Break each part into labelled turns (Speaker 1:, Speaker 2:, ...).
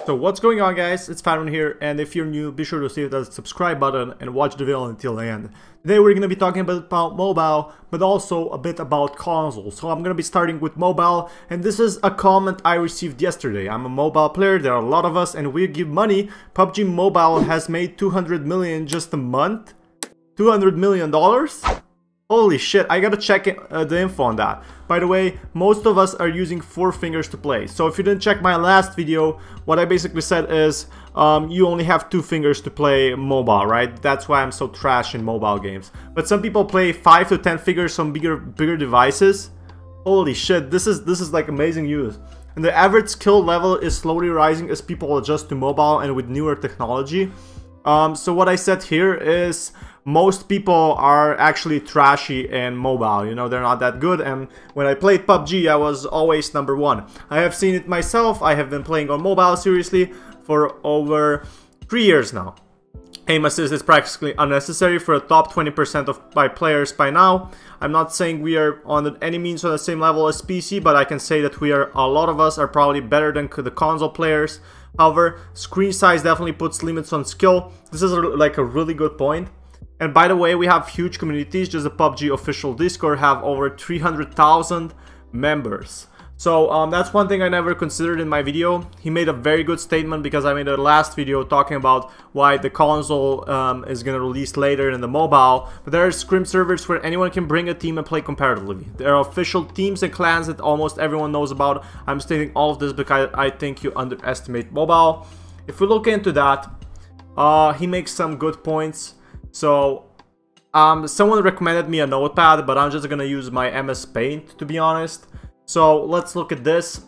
Speaker 1: So what's going on, guys? It's Valorant here, and if you're new, be sure to hit that subscribe button and watch the video until the end. Today we're going to be talking a bit about mobile, but also a bit about consoles. So I'm going to be starting with mobile, and this is a comment I received yesterday. I'm a mobile player, there are a lot of us, and we give money. PUBG Mobile has made 200 million just a month. $200 million? Holy shit, I gotta check the info on that. By the way, most of us are using 4 fingers to play. So if you didn't check my last video, what I basically said is you only have 2 fingers to play mobile, right? That's why I'm so trash in mobile games. But some people play 5 to 10 fingers on bigger devices. Holy shit, this is like amazing news. And the average skill level is slowly rising as people adjust to mobile and with newer technology. So what I said here is most people are actually trashy in mobile, you know, they're not that good, and when I played PUBG I was always number 1. I have seen it myself, I have been playing on mobile seriously for over 3 years now. Aim assist is practically unnecessary for the top 20% of my players by now. I'm not saying we are on any means on the same level as PC, but I can say that a lot of us are probably better than the console players. However, screen size definitely puts limits on skill. This is like a really good point. And by the way, we have huge communities. Just the PUBG official Discord have over 300,000 members. So that's one thing I never considered in my video. He made a very good statement because I made a last video talking about why the console is going to release later than the mobile. But there are scrim servers where anyone can bring a team and play competitively. There are official teams and clans that almost everyone knows about. I'm stating all of this because I think you underestimate mobile. If we look into that, he makes some good points. So, someone recommended me a notepad, but I'm just gonna use my MS Paint, to be honest. So, let's look at this.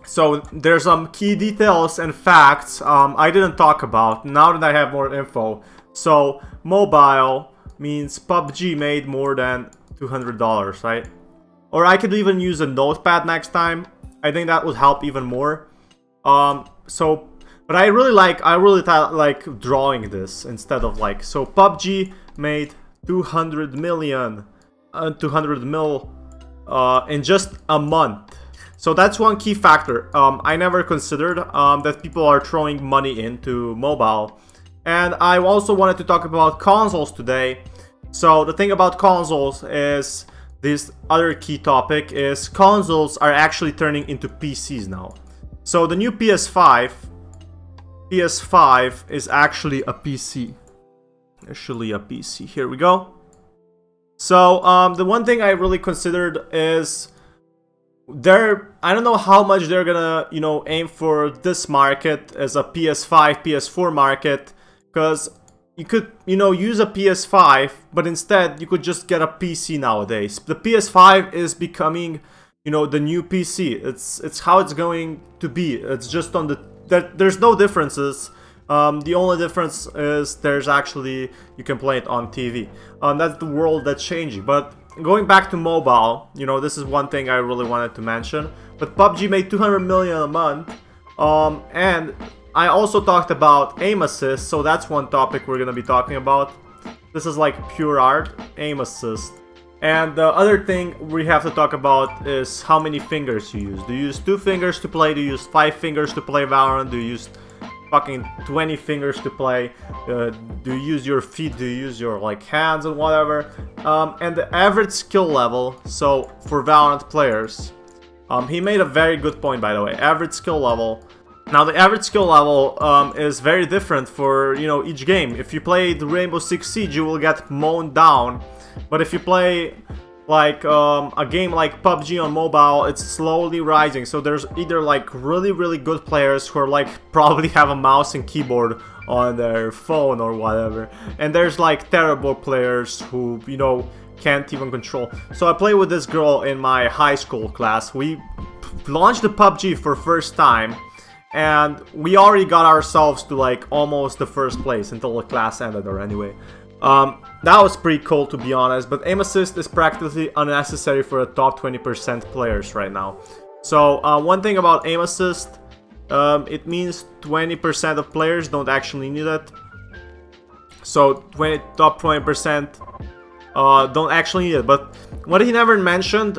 Speaker 1: So, there's some key details and facts I didn't talk about, now that I have more info. So, mobile means PUBG made more than $200, right? Or I could even use a notepad next time. I think that would help even more. But I really like drawing this instead of like, so PUBG made 200 million, 200 mil in just a month. So that's one key factor. I never considered that people are throwing money into mobile. And I also wanted to talk about consoles today. So the thing about consoles is, this other key topic is consoles are actually turning into PCs now. So the new PS5 is actually a PC. Here we go. So the one thing I really considered is I don't know how much they're gonna, you know, aim for this market as a PS5, PS4 market, because you could, you know, use a PS5, but instead you could just get a PC nowadays. The PS5 is becoming, you know, the new PC. It's how it's going to be. It's just on there's no differences. The only difference is there's actually, you can play it on TV. That's the world that's changing. But going back to mobile, you know, this is one thing I really wanted to mention. But PUBG made 200 million a month. And I also talked about aim assist, so that's one topic we're gonna be talking about. This is like pure art, aim assist. And the other thing we have to talk about is how many fingers you use. Do you use 2 fingers to play? Do you use 5 fingers to play Valorant? Do you use fucking 20 fingers to play? Do you use your feet? Do you use your like hands and whatever? And the average skill level, so for Valorant players, he made a very good point, by the way. Average skill level. Now the average skill level is very different for, you know, each game. If you play the Rainbow Six Siege, you will get mown down. But if you play like a game like PUBG on mobile, it's slowly rising. So there's either like really good players who are like probably have a mouse and keyboard on their phone or whatever, and there's like terrible players who, you know, can't even control. So I play with this girl in my high school class. We launched the PUBG for first time, and we already got ourselves to like almost the first place until the class ended, or anyway. That was pretty cool, to be honest, but aim assist is practically unnecessary for the top 20% players right now. So one thing about aim assist, it means 20% of players don't actually need it. So top 20% don't actually need it. But what he never mentioned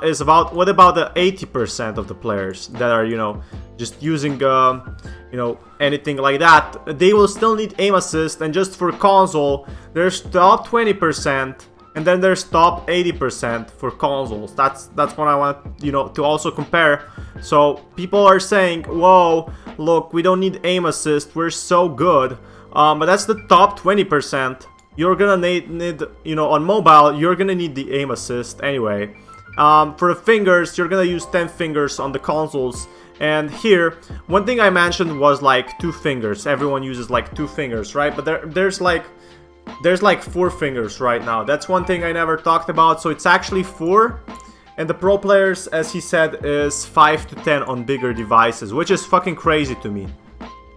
Speaker 1: is about, what about the 80% of the players that are, you know, just using you know, anything like that, they will still need aim assist. And just for console, there's top 20%, and then there's top 80% for consoles. That's what I want, you know, to also compare. So people are saying, whoa, look, we don't need aim assist, we're so good. But that's the top 20%. You're gonna need, you know, on mobile, you're gonna need the aim assist anyway. For the fingers, you're gonna use 10 fingers on the consoles. And here, one thing I mentioned was like 2 fingers. Everyone uses like 2 fingers, right? But there's like 4 fingers right now. That's one thing I never talked about. So it's actually 4. And the pro players, as he said, is 5 to 10 on bigger devices, which is fucking crazy to me.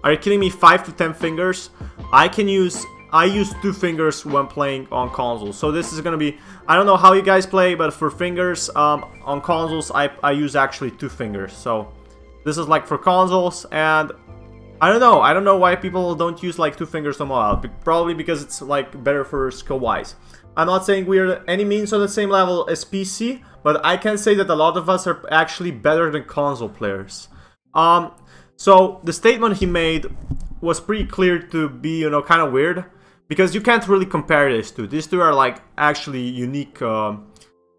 Speaker 1: Are you kidding me? 5 to 10 fingers? I use 2 fingers when playing on consoles. So this is gonna be, I don't know how you guys play, but for fingers on consoles, I use actually 2 fingers. So this is like for consoles, and I don't know why people don't use like 2 fingers on mobile. Probably because it's like better for skill wise. I'm not saying we're any means on the same level as PC, but I can say that a lot of us are actually better than console players. So the statement he made was pretty clear to be, you know, kind of weird, because you can't really compare these two. These two are like actually unique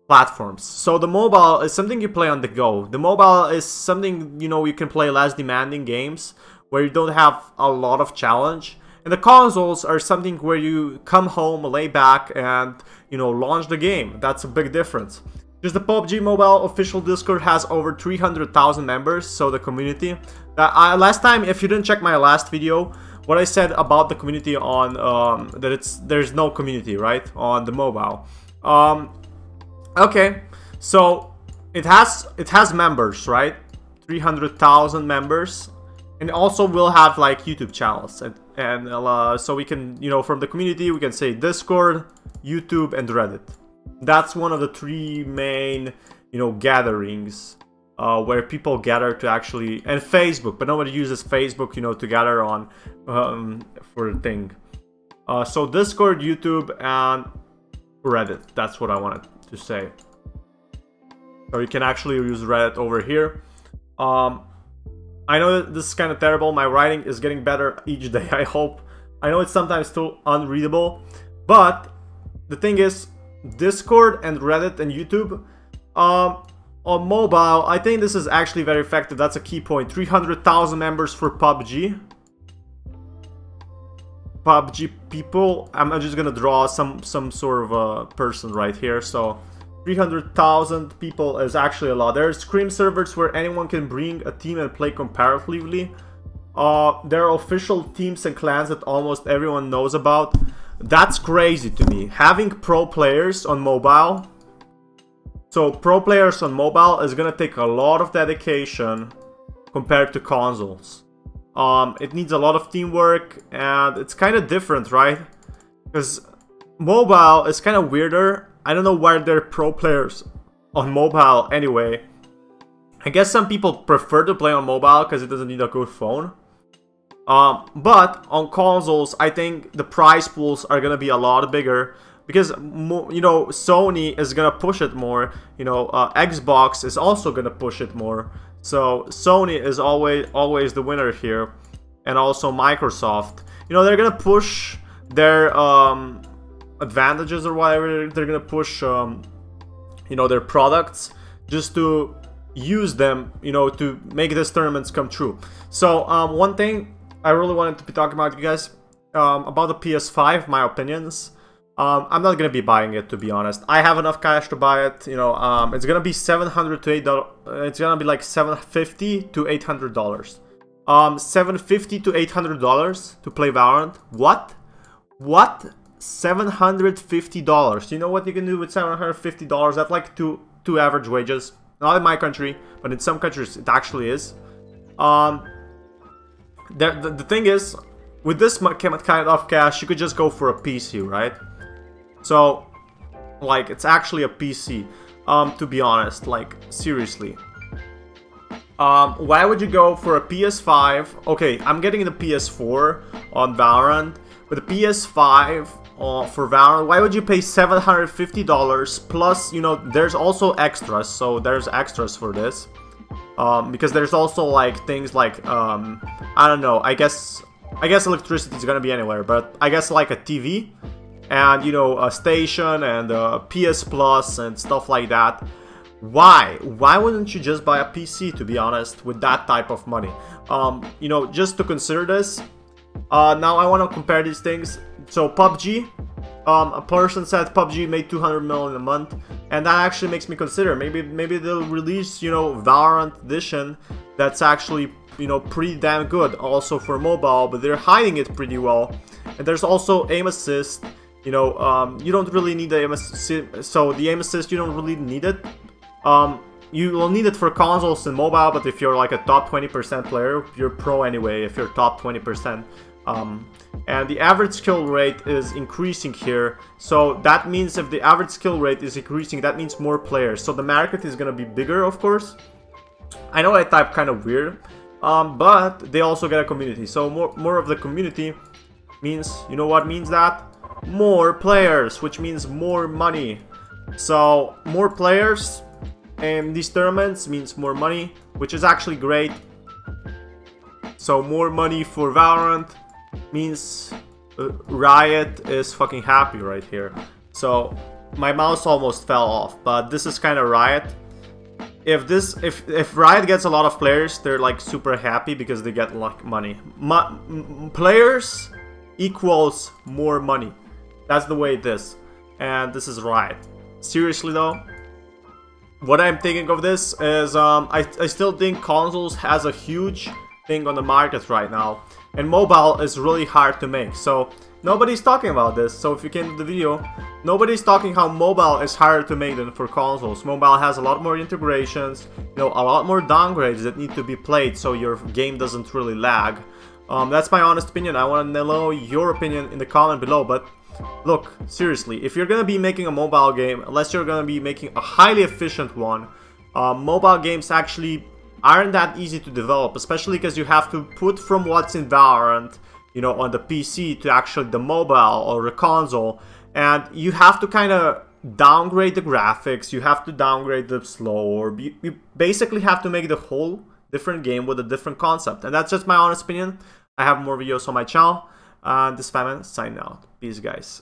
Speaker 1: platforms. So the mobile is something you play on the go. The mobile is something, you know, you can play less demanding games where you don't have a lot of challenge. And the consoles are something where you come home, lay back, and, you know, launch the game. That's a big difference. Just the PUBG Mobile official Discord has over 300,000 members, so the community. Last time, if you didn't check my last video, what I said about the community on there's no community, right, on the mobile. Okay, so it has members, right? 300,000 members, and also we'll have like YouTube channels, and so we can, you know, from the community we can say Discord, YouTube, and Reddit. That's one of the 3 main, you know, gatherings where people gather to actually, and Facebook, but nobody uses Facebook, you know, to gather on for the thing. So Discord, YouTube, and Reddit. That's what I wanted to say. So you can actually use Reddit over here. I know that this is kind of terrible. My writing is getting better each day, I hope. I know it's sometimes still unreadable, but the thing is, Discord and Reddit and YouTube on mobile, I think this is actually very effective. That's a key point. 300,000 members for PUBG people. I'm just gonna draw some sort of a person right here. So 300,000 people is actually a lot. There's Scream servers where anyone can bring a team and play comparatively. There are official teams and clans that almost everyone knows about. That's crazy to me. Having pro players on mobile. So pro players on mobile is gonna take a lot of dedication compared to consoles. It needs a lot of teamwork, and it's kind of different, right? Because mobile is kind of weirder. I don't know why there are pro players on mobile anyway. I guess some people prefer to play on mobile because it doesn't need a good phone. But on consoles, I think the prize pools are gonna be a lot bigger because, you know, Sony is gonna push it more. You know, Xbox is also gonna push it more. So Sony is always the winner here, and also Microsoft. You know, they're gonna push their advantages or whatever. They're gonna push you know, their products just to use them, you know, to make these tournaments come true. So one thing I really wanted to be talking about, you guys, about the PS5, my opinions. I'm not gonna be buying it, to be honest. I have enough cash to buy it. You know, it's gonna be $700 to $800. It's gonna be like $750 to $800. $750 to $800 to play Valorant. What? What? $750. You know what you can do with $750? That's like two average wages. Not in my country, but in some countries it actually is. The thing is, with this kind of cash, you could just go for a PC, right? So, like, it's actually a PC, to be honest, like, seriously. Why would you go for a PS5? Okay, I'm getting the PS4 on Valorant. With the PS5 for Valorant, why would you pay $750 plus, you know, there's also extras, so there's extras for this. because there's also like things like I don't know. I guess electricity is gonna be anywhere, but I guess like a TV and you know a station and PS Plus and stuff like that. Why wouldn't you just buy a PC, to be honest, with that type of money? You know, just to consider this. Now I want to compare these things. So PUBG, a person said PUBG made 200 million a month, and that actually makes me consider maybe they'll release, you know, Valorant edition that's actually, you know, pretty damn good also for mobile, but they're hiding it pretty well. And there's also aim assist. You know, you don't really need the aim assist. So the aim assist, you don't really need it. You will need it for consoles and mobile, but if you're like a top 20% player, you're pro anyway if you're top 20%. And the average kill rate is increasing here, so that means if the average kill rate is increasing, that means more players, so the market is gonna be bigger, of course. I know I type kind of weird, but they also get a community, so more of the community means, you know what means that? More players, which means more money. So more players in these tournaments means more money, which is actually great. So more money for Valorant means Riot is fucking happy right here. So my mouse almost fell off, but this is kind of Riot. If Riot gets a lot of players, they're like super happy because they get like money. Players equals more money. That's the way it is, and this is Riot. Seriously though, what I'm thinking of this is I still think consoles has a huge thing on the market right now, and mobile is really hard to make, so nobody's talking about this. So if you came to the video, nobody's talking how mobile is harder to make than for consoles. Mobile has a lot more integrations, you know, a lot more downgrades that need to be played so your game doesn't really lag. That's my honest opinion. I want to know your opinion in the comment below, but look, seriously, if you're gonna be making a mobile game, unless you're gonna be making a highly efficient one, mobile games actually aren't that easy to develop, especially because you have to put from what's in Valorant, you know, on the PC to actually the mobile or the console, and you have to kind of downgrade the graphics, you have to downgrade the slow, or you basically have to make the whole different game with a different concept, and that's just my honest opinion. I have more videos on my channel. This is Famine, signing out. Peace, guys.